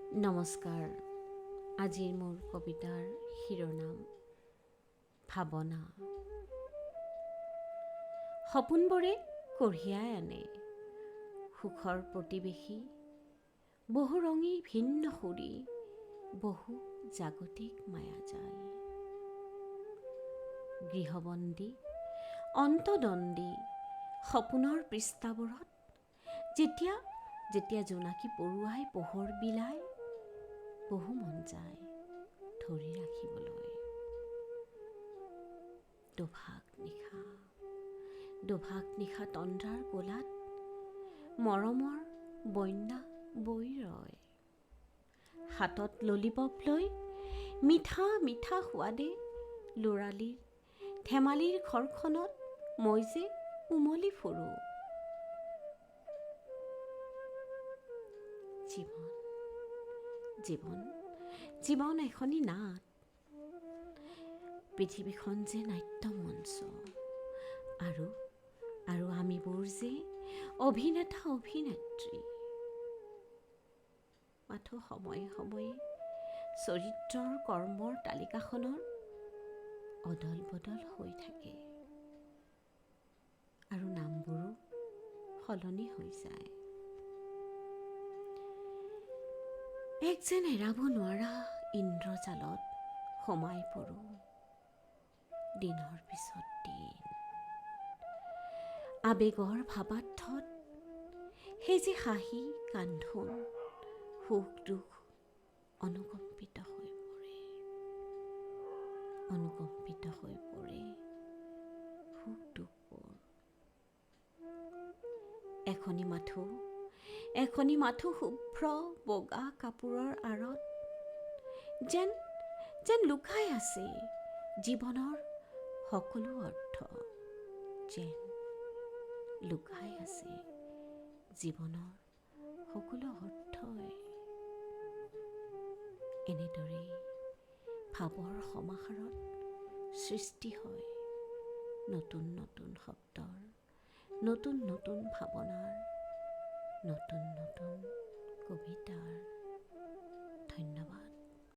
নমস্কাৰ। আজিৰ মোৰ কবিতাৰ শিৰোনাম ভাৱনা। সপোনবোৰে কঢ়িয়াই আনে সুখৰ প্ৰতিবেশী, বহু ৰঙী ভিন্ন সুৰী, বহু জাগতিক মায়াজাল। গৃহবন্দী অন্তদ্বন্দী সপোনৰ পৃষ্ঠাবোৰত যেতিয়া জোনাকী পৰুৱাই পোহৰ বিলায়, বহু মন যায় ধৰি ৰাখিবলৈ। দুভাগ নিশা তন্দ্ৰাৰ কোলাত মৰমৰ বন্যা বৈ ৰয়। হাতত ললিপপ লৈ মিঠা মিঠা সোৱাদে ল'ৰালিৰ ধেমালিৰ ঘৰখনত মই যে উমলি ফুৰোঁ। জীৱন এখনি নাট, পৃথিৱীখন যে নাট্য মঞ্চ, আৰু আমিবোৰ যে অভিনেতা অভিনেত্ৰী। মাথো সময়ে সময়ে চৰিত্ৰৰ কৰ্মৰ তালিকাখনৰ অদল বদল হৈ থাকে আৰু নামবোৰো সলনি হৈ যায়। এক যেন এৰাব নোৱাৰা ইন্দ্ৰজালত সোমাই পৰোঁ দিনৰ পিছত দিন। আবেগৰ ভাবাৰ্থত সেই যে হাঁহি কান্ধোন, সুখ দুখ অনুকম্পিত হৈ পৰে সুখ দুখবোৰ। এখনি মাথো শুভ্ৰ বগা কাপোৰৰ আঁৰত যেন লুকাই আছে জীৱনৰ সকলো অৰ্থ, এনেদৰেই ভাৱৰ সমাহাৰত সৃষ্টি হয় নতুন নতুন শব্দৰ, নতুন নতুন ভাৱনাৰ, নতুন নতুন কবিতাৰ। ধন্যবাদ।